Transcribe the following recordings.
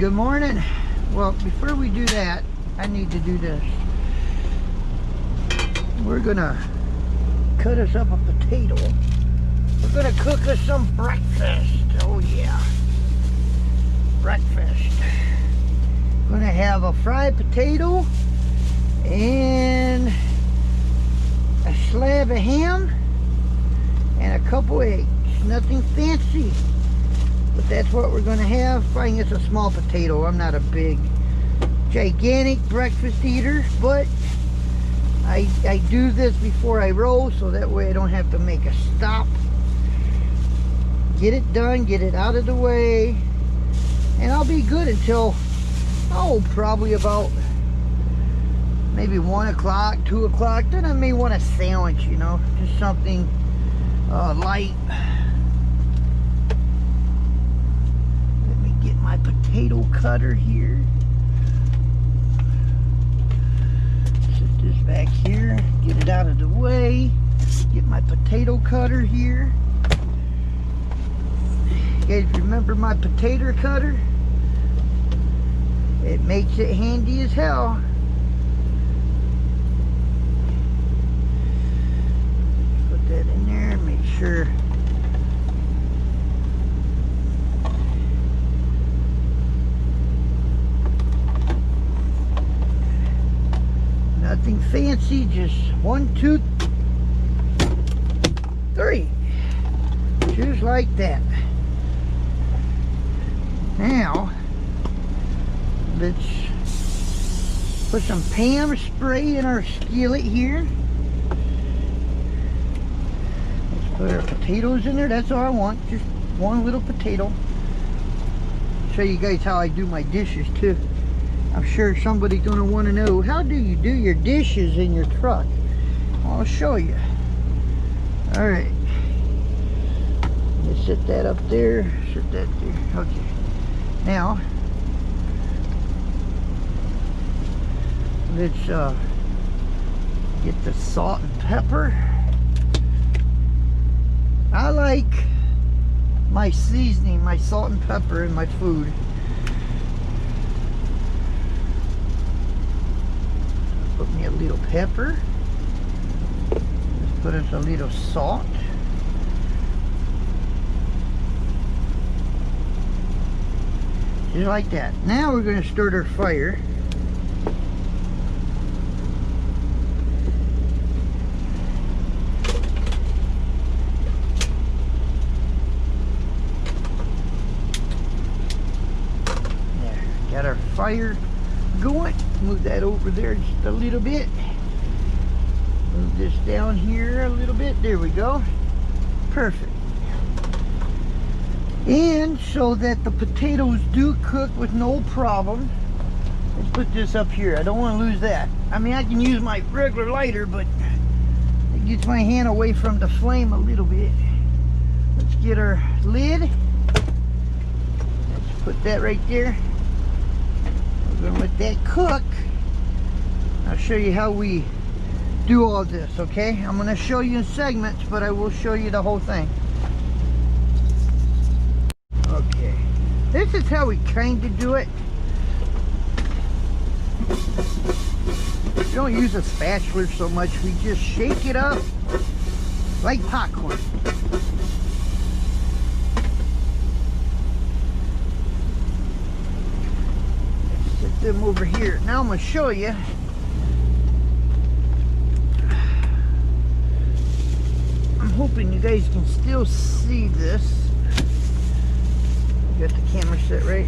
Good morning. Well, before we do that, I need to do this. We're gonna cut us up a potato. We're gonna cook us some breakfast. Oh yeah, breakfast. Gonna have a fried potato and a slab of ham and a couple eggs. Nothing fancy, but that's what we're gonna have. I think it's a small potato. I'm not a big gigantic breakfast eater, but I do this before I roll, so that way I don't have to make a stop. Get it done, get it out of the way, and I'll be good until, oh, probably about maybe 1 o'clock, 2 o'clock. Then I may want a sandwich, you know, just something light. Let me get my potato cutter here. Set this back here, get it out of the way. Get my potato cutter here. You guys remember my potato cutter? It makes it handy as hell. Put that in there and make sure. Nothing fancy, just 1, 2, 3. Just like that. Now, let's put some Pam spray in our skillet here. Let's put our potatoes in there. That's all I want, just one little potato. Show you guys how I do my dishes too. I'm sure somebody's gonna want to know, how do you do your dishes in your truck? I'll show you. All right, let's set that up there, set that there. Okay, now let's get the salt and pepper. I like my seasoning, my salt and pepper in my food. Put me a little pepper. Let's put us a little salt. Just like that. Now we're going to start our fire. There, got our fire going. Move that over there just a little bit. Move this down here a little bit. There we go. Perfect. And so that the potatoes do cook with no problem, let's put this up here. I don't want to lose that. I mean, I can use my regular lighter, but it gets my hand away from the flame a little bit. Let's get our lid. Let's put that right there. We're gonna let that cook. I'll show you how we do all this, okay? I'm gonna show you in segments, but I will show you the whole thing. Okay, this is how we kind of do it. We don't use a spatula so much. We just shake it up like popcorn. Set them over here. Now I'm going to show you. I'm hoping you guys can still see this. Got the camera set right.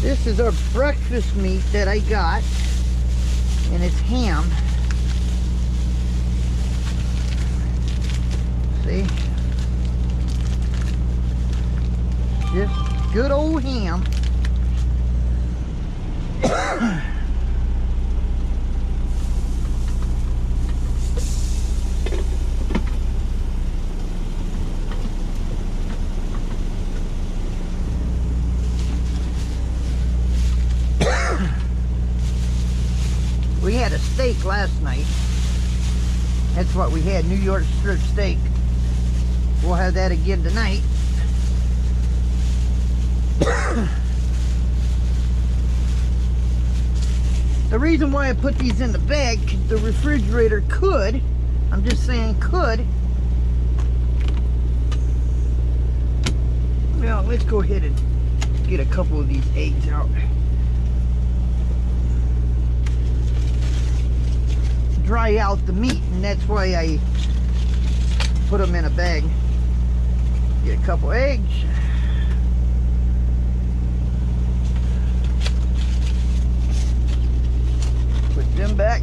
This is our breakfast meat that I got, and it's ham. See? Just good old ham. We had a steak last night. That's what we had, New York strip steak. we'll have that again tonight. The reason why I put these in the bag, the refrigerator could, I'm just saying could. Well, let's go ahead and get a couple of these eggs out. Dry out the meat, and that's why I put them in a bag. Get a couple eggs. Put them back.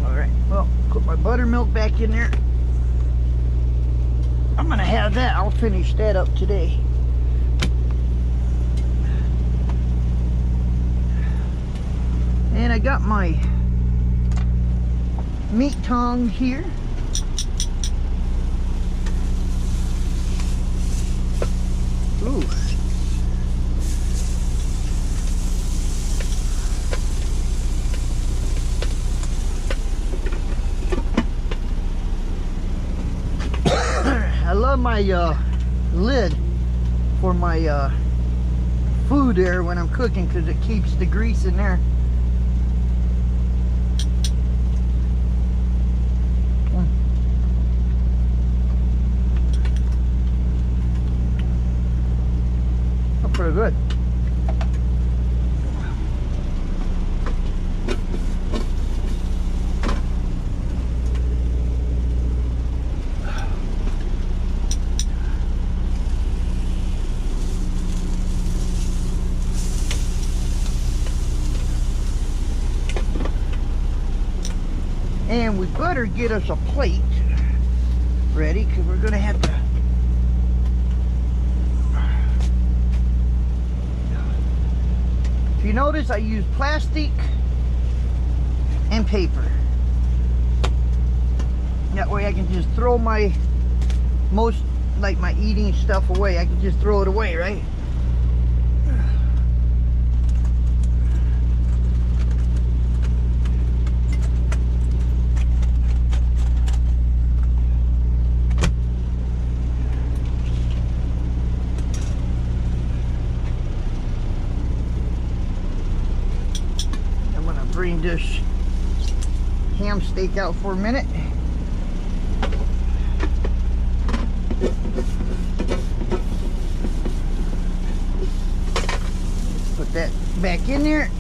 Alright, well, put my buttermilk back in there. I'm gonna have that. I'll finish that up today. And I got my meat tongs here. Ooh. I love my lid for my food there when I'm cooking, because it keeps the grease in there. Pretty good. And we better get us a plate ready, because we're gonna have to. If you notice, I use plastic and paper. That way I can just throw my my eating stuff away. I can just throw it away, right? Bring this ham steak out for a minute. Put that back in there.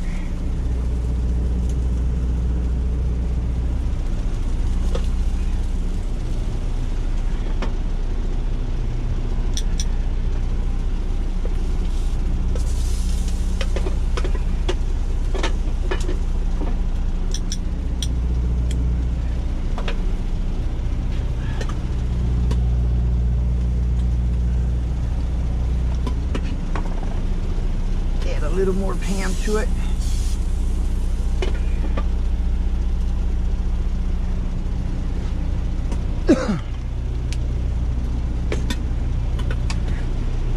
A little more ham to it.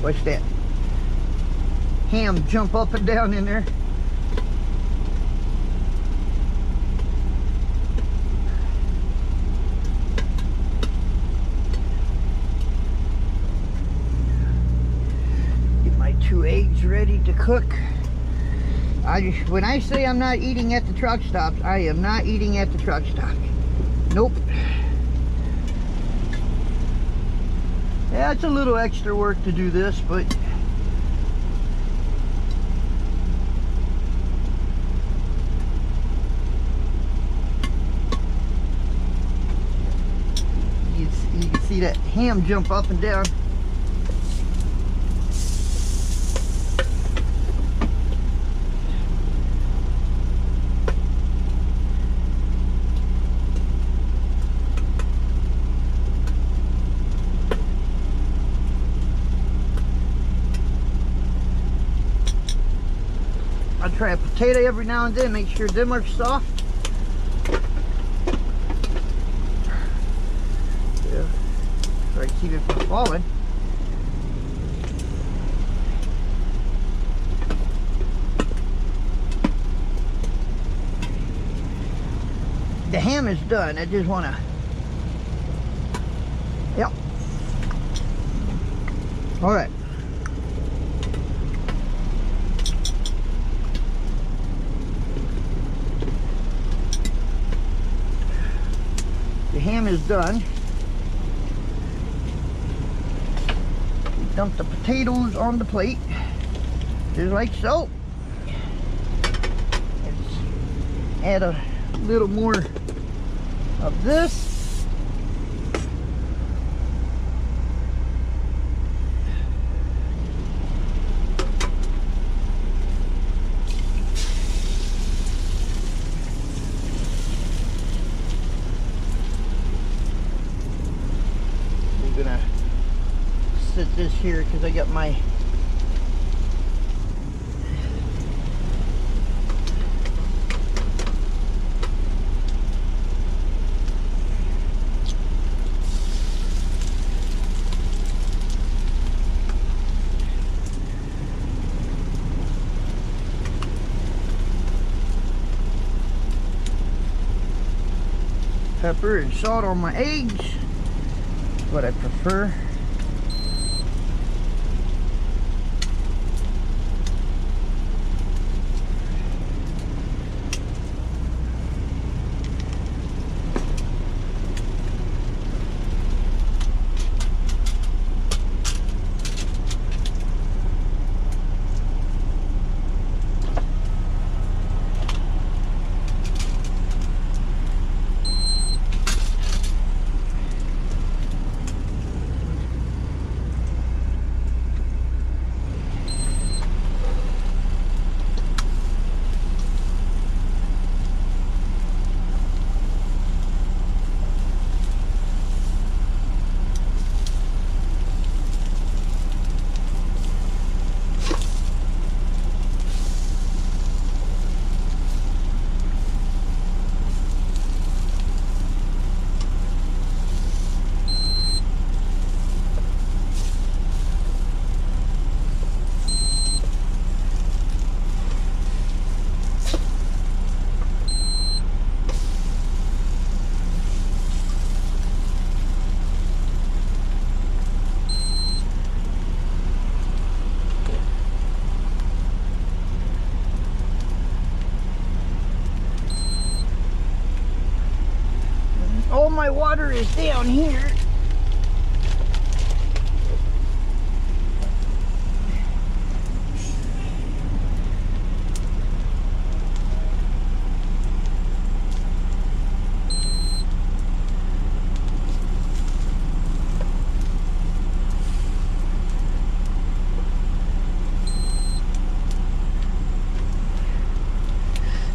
Watch that ham jump up and down in there. Get my 2 eggs ready to cook. When I say I'm not eating at the truck stops, I am not eating at the truck stops. Nope. Yeah, it's a little extra work to do this, but you can see that ham jump up and down. I try a potato every now and then, make sure them are soft. Yeah, try to keep it from falling. The ham ham is done. I just want to, yep. All right. The ham is done. We dump the potatoes on the plate, just like so. Let's add a little more of this. We're gonna sit this here because I got my pepper and salt on my eggs. That's what I prefer. All my water is down here.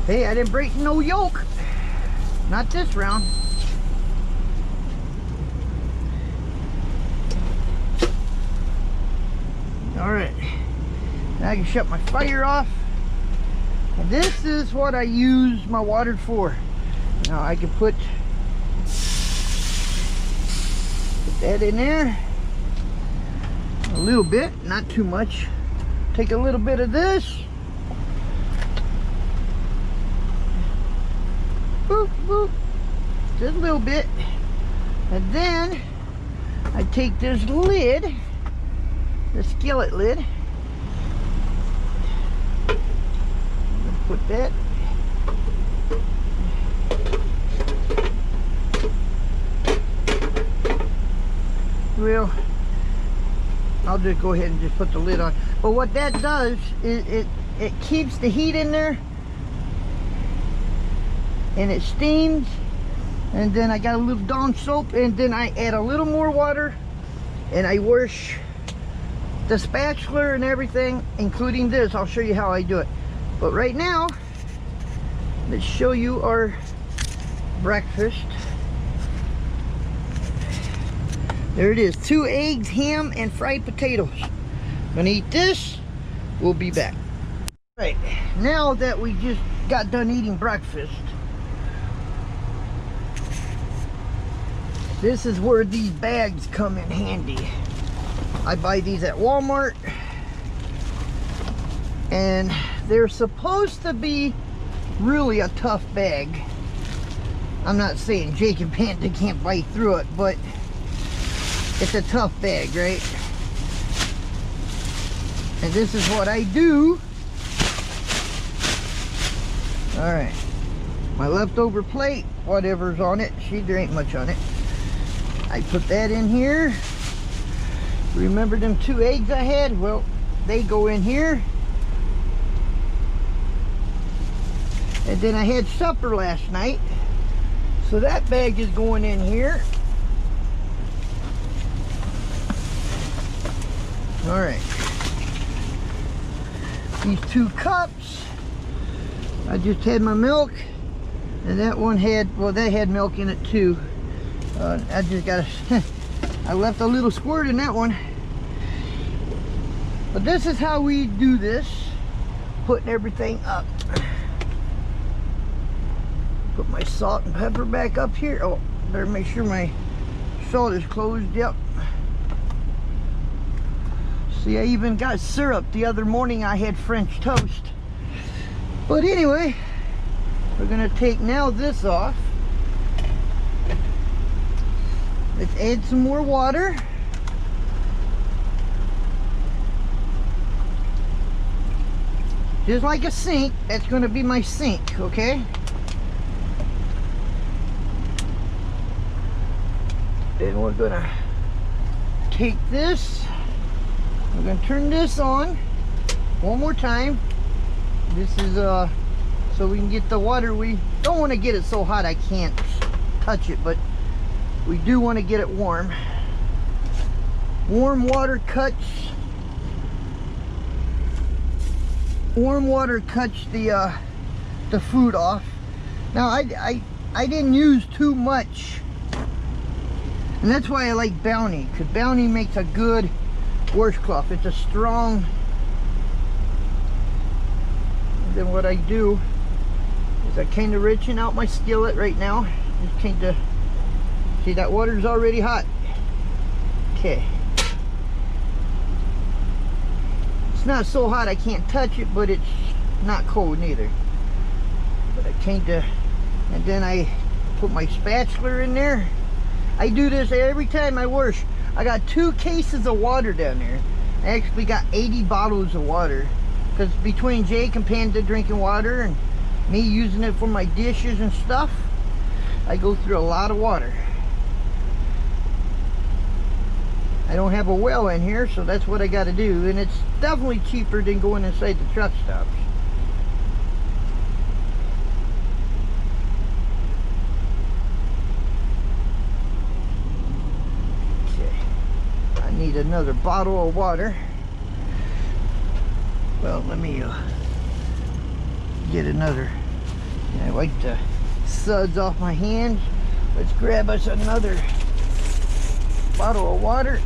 Hey, I didn't break no yolk. Not this round. All right, now I can shut my fire off. And this is what I use my water for. Now I can put that in there. A little bit, not too much. Take a little bit of this. Boop, boop. Just a little bit. And then I take this lid, the skillet lid, put that well, I'll just go ahead and just put the lid on. But what that does is it keeps the heat in there and it steams. And then I got a little Dawn soap, and then I add a little more water and I wash the spatula and everything, including this. I'll show you how I do it. But right now, let's show you our breakfast. There it is, 2 eggs, ham, and fried potatoes. Gonna eat this, we'll be back. Right, now that we just got done eating breakfast, this is where these bags come in handy. I buy these at Walmart, and they're supposed to be really a tough bag. I'm not saying Jake and Panda can't bite through it, but it's a tough bag, right? And this is what I do. All right, my leftover plate, whatever's on it, see, there ain't much on it. I put that in here. Remember them 2 eggs I had? Well, they go in here. And then I had supper last night, so that bag is going in here. All right, these 2 cups, I just had my milk, and that one had, well, that had milk in it too. I just got I left a little squirt in that one. But this is how we do this, putting everything up. Put my salt and pepper back up here. Oh, better make sure my salt is closed. Yep. See, I even got syrup. The other morning I had French toast. But anyway, we're gonna take now this off. Let's add some more water. Just like a sink, that's going to be my sink, okay? Then we're going to take this, we're going to turn this on one more time. This is so we can get the water. We don't want to get it so hot I can't touch it, but we do want to get it warm. Warm water cuts the food off. Now I didn't use too much, and that's why I like Bounty, because Bounty makes a good washcloth. It's a strong. And then what I do is I kind of richen out my skillet right now. Just kind of, see, that water's already hot. Okay. It's not so hot I can't touch it, but it's not cold neither. But I kind of, and then I put my spatula in there. I do this every time I wash. I got 2 cases of water down there. I actually got 80 bottles of water, because between Jake and Panda drinking water and me using it for my dishes and stuff, I go through a lot of water. I don't have a well in here, so that's what I got to do, and it's definitely cheaper than going inside the truck stops. Okay, I need another bottle of water. Well, let me get another. I wipe the suds off my hands. Let's grab us another bottle of water.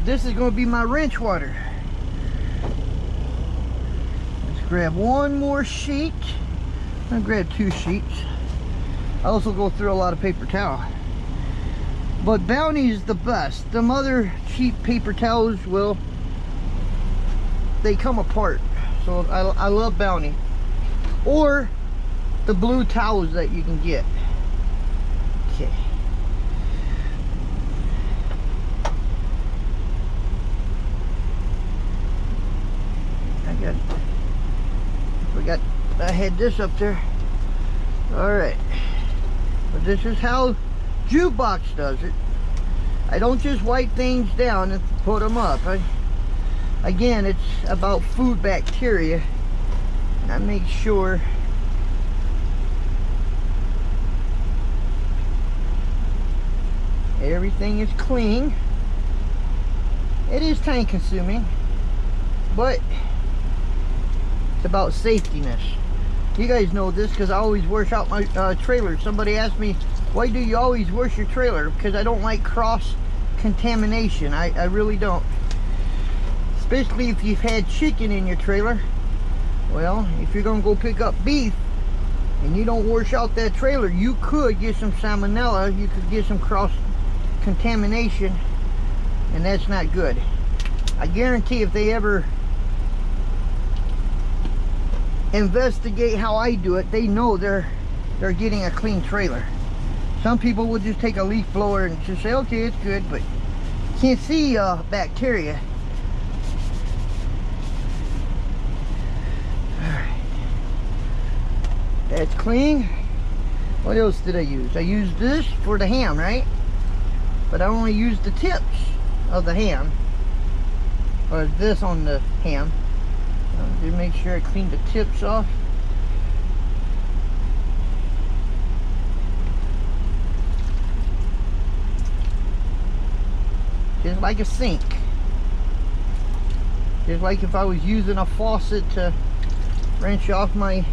This is going to be my wrench water. Let's grab one more sheet. I'm going to grab 2 sheets. I also go through a lot of paper towel. But Bounty is the best. Them other cheap paper towels, well, they come apart. So I love Bounty. Or the blue towels that you can get. Okay. I had this up there. Alright. But this is how Jukebox does it. I don't just wipe things down and put them up. Again, it's about food bacteria. And I make sure everything is clean. It is time consuming, but it's about safetyness. You guys know this because I always wash out my trailer. Somebody asked me, why do you always wash your trailer? Because I don't like cross contamination. I really don't. Especially if you've had chicken in your trailer. Well, if you're gonna go pick up beef and you don't wash out that trailer, you could get some salmonella. You could get some cross contamination, and that's not good. I guarantee if they ever investigate how I do it, they know they're getting a clean trailer. Some people will just take a leaf blower and just say, okay, it's good, but you can't see bacteria. Alright, that's clean. What else did I use? I used this for the ham, right? But I only used the tips of the ham, or this on the ham. To make sure I clean the tips off. Just like a sink. Just like if I was using a faucet to rinse off my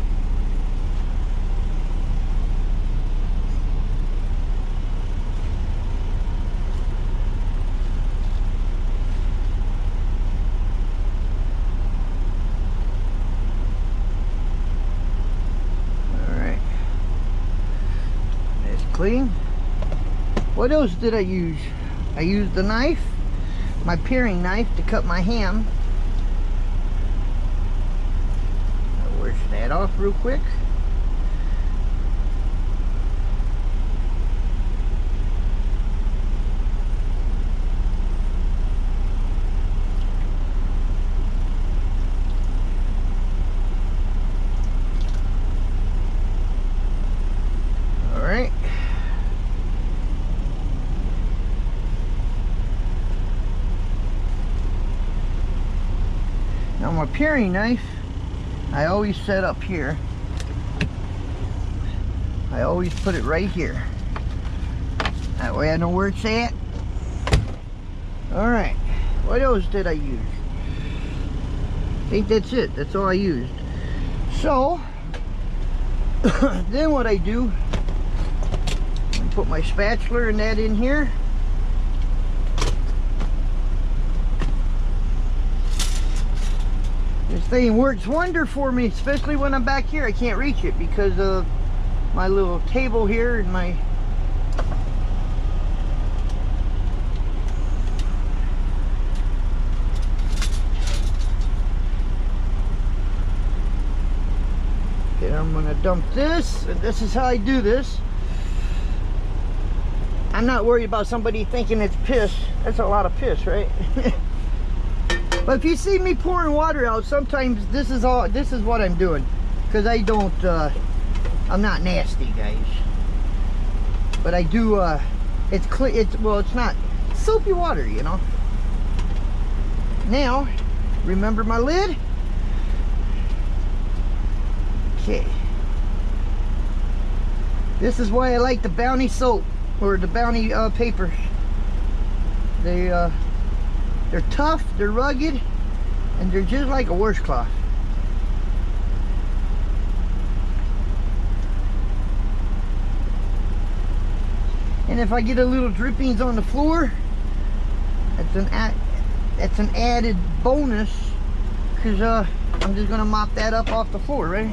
clean. What else did I use? I used the knife, my paring knife, to cut my ham. I'll wash that off real quick. All right. Now my paring knife, I always set up here. I always put it right here. That way I know where it's at. Alright, what else did I use? I think that's it. That's all I used. So, then what I do, I put my spatula and that in here. This thing works wonder for me, especially when I'm back here. I can't reach it because of my little table here and my okay, I'm gonna dump this, and this is how I do this. I'm not worried about somebody thinking it's piss. That's a lot of piss, right? But if you see me pouring water out, sometimes this is what I'm doing, because I don't I'm not nasty, guys, but I do it's clean. Well, it's not soapy water, you know. Now remember my lid. Okay, this is why I like the Bounty soap, or the Bounty papers. They're tough, they're rugged, and they're just like a washcloth. And if I get a little drippings on the floor, that's an added bonus, because I'm just gonna mop that up off the floor, right?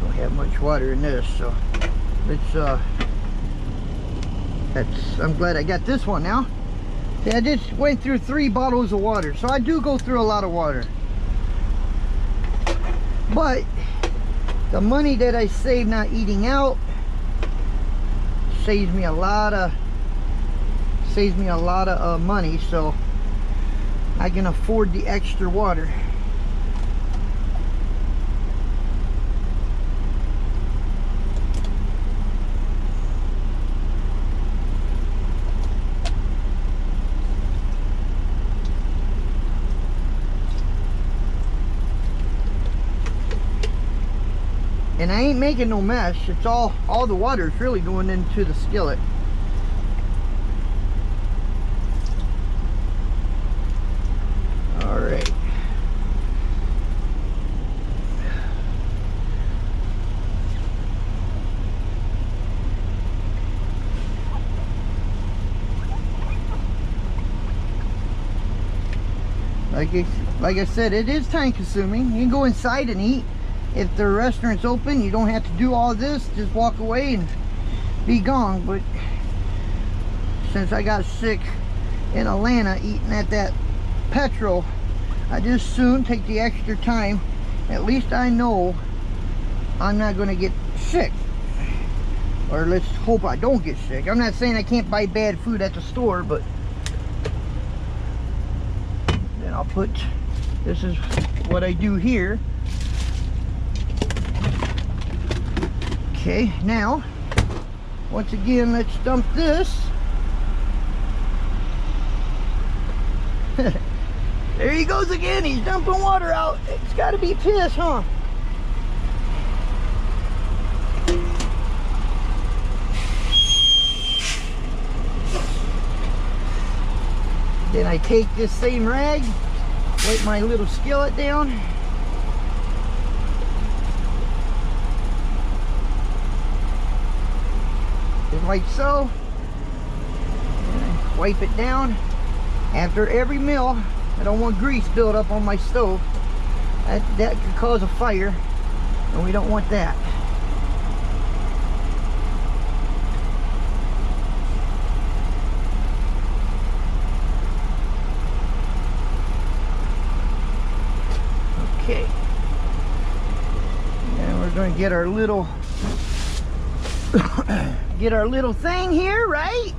Don't have much water in this, so I'm glad I got this one now. See, I just went through 3 bottles of water, so I do go through a lot of water. But the money that I save not eating out saves me a lot of money, so I can afford the extra water. And I ain't making no mess. It's all the water is really going into the skillet. All right. Like I said, it is time consuming. You can go inside and eat. If the restaurant's open, you don't have to do all this. Just walk away and be gone. But since I got sick in Atlanta eating at that petrol, I just soon take the extra time. At least I know I'm not going to get sick. Or let's hope I don't get sick. I'm not saying I can't buy bad food at the store, but then I'll put, this is what I do here. Okay, now, once again, let's dump this. There he goes again, he's dumping water out. It's gotta be piss, huh? Then I take this same rag, wipe my little skillet down. Just like so. And wipe it down. After every meal, I don't want grease built up on my stove. That could cause a fire, and we don't want that. Okay. And we're going to get our little thing here, right?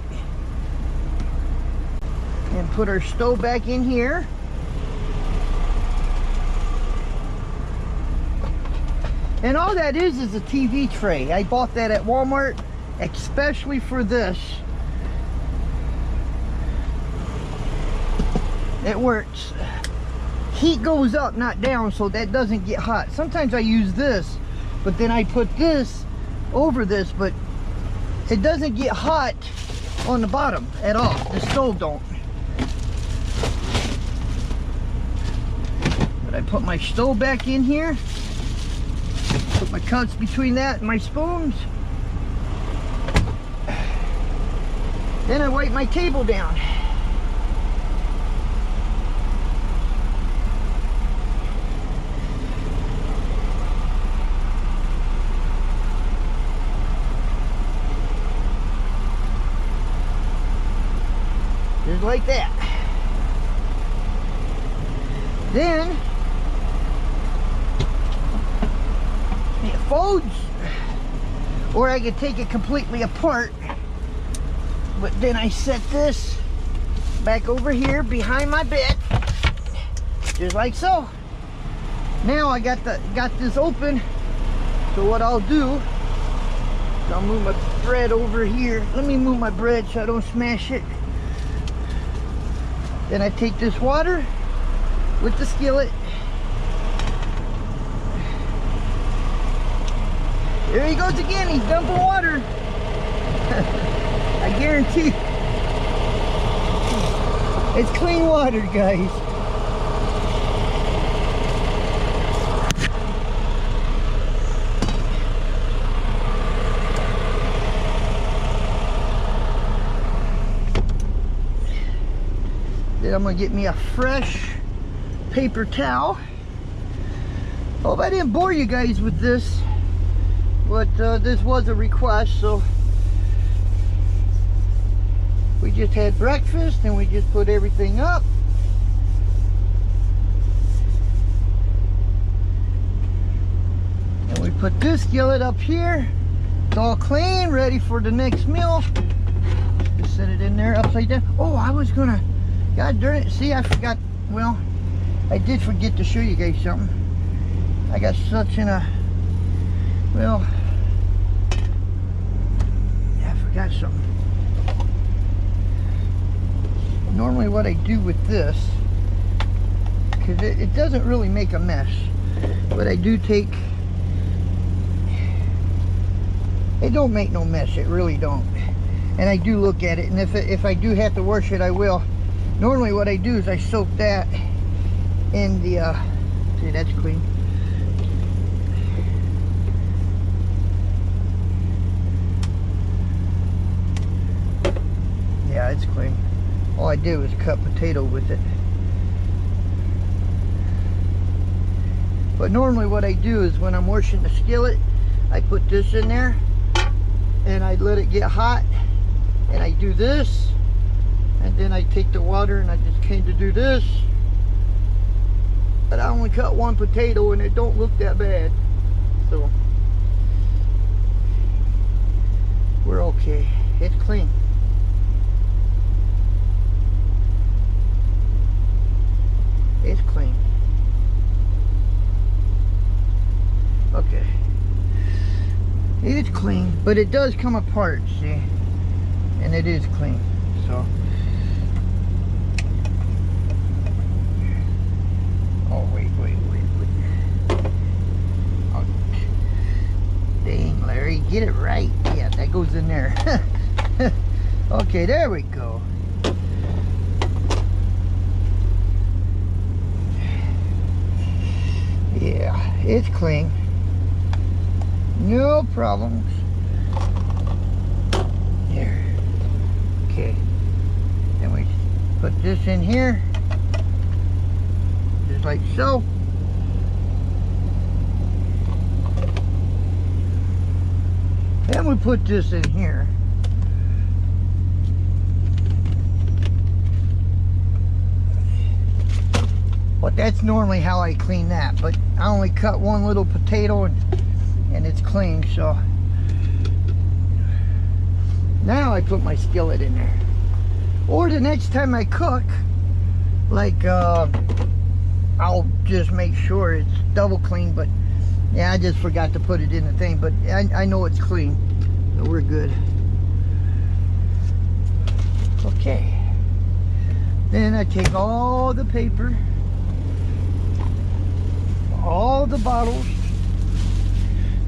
And put our stove back in here. And all that is a TV tray. I bought that at Walmart especially for this. It works. Heat goes up, not down, so that doesn't get hot. Sometimes I use this, but then I put this over this, but it doesn't get hot on the bottom at all. The stove don't. But I put my stove back in here. Put my cups between that and my spoons. Then I wipe my table down. Just like that. Then it folds, or I could take it completely apart, but then I set this back over here behind my bed, just like so. Now I got this open, so what I'll do is I'll move my bread over here. Let me move my bread so I don't smash it. Then I take this water with the skillet. There he goes again, he's dumping water. I guarantee it's clean water, guys. Then I'm gonna get me a fresh paper towel. Hope I didn't bore you guys with this, but this was a request, so we just had breakfast and we just put everything up. And we put this skillet up here. It's all clean, ready for the next meal. Just set it in there upside down. Oh, I was gonna, God darn it, see, I forgot. Well, I did forget to show you guys something. I got such in a, well, yeah, I forgot something. Normally what I do with this, because it doesn't really make a mess, but I do take, it don't make no mess, it really don't. And I do look at it, and if I do have to wash it, I will. Normally what I do is I soak that in the, see, that's clean. Yeah, it's clean. All I do is cut potato with it. But normally what I do is when I'm washing the skillet, I put this in there and I let it get hot, and I do this And then I take the water and I just kind of do this. But I only cut one potato and it don't look that bad. So we're okay. It's clean. It's clean. Okay. It's clean, but it does come apart, see? And it is clean, so. Oh, wait. Oh, dang, Larry, get it right. Yeah, that goes in there. Okay, there we go. Yeah, it's clean. No problems. There. Okay. Then we put this in here. Just like so. Then we put this in here. But that's normally how I clean that. But I only cut one little potato and it's clean, so. Now I put my skillet in there. Or the next time I cook, like I'll just make sure it's double clean, but yeah, I just forgot to put it in the thing, but I know it's clean, so we're good. Okay. Then I take all the paper, all the bottles,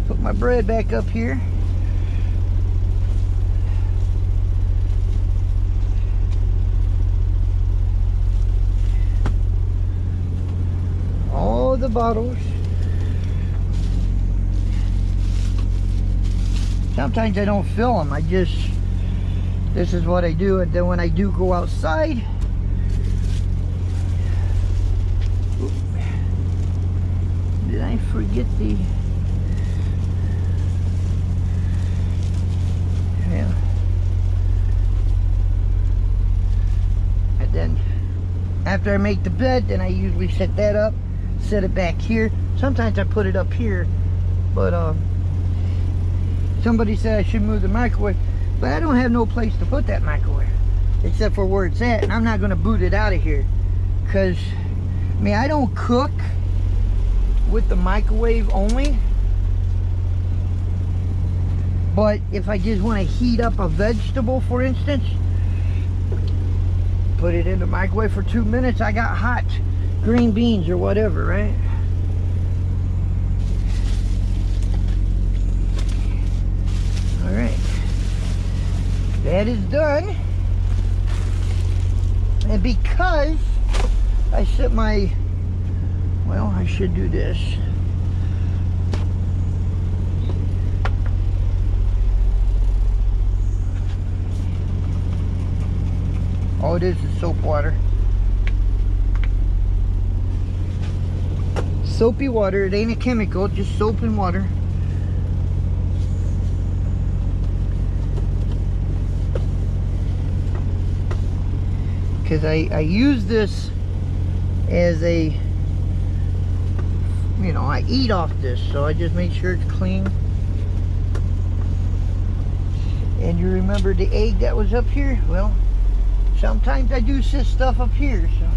put my bread back up here. All the bottles. Sometimes I don't fill them. This is what I do. And then when I do go outside, did I forget the, yeah. And then after I make the bed, then I usually set that up, set it back here. Sometimes I put it up here, but somebody said I should move the microwave, but I don't have no place to put that microwave except for where it's at, and I'm not going to boot it out of here because I mean, I don't cook with the microwave only, but if I just want to heat up a vegetable, for instance, put it in the microwave for 2 minutes, I got hot green beans or whatever, right? All right, that is done. And because I set my, well, I should do this. All it is soap water. Soapy water. It ain't a chemical, just soap and water. Because I use this as a, you know, I eat off this, so I just make sure it's clean. And you remember the egg that was up here? Well, sometimes I do sit stuff up here, so.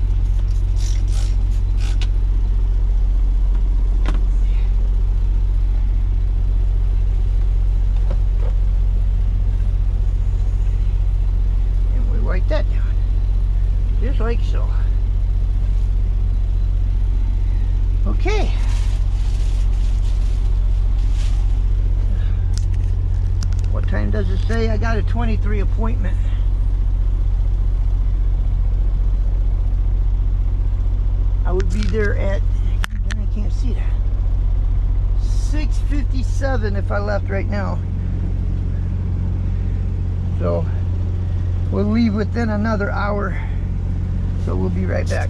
And we wipe that down, just like so. Okay. What time does it say? I got a 23 appointment. I would be there at, I can't see that, 6:57 if I left right now. So we'll leave within another hour. So we'll be right back.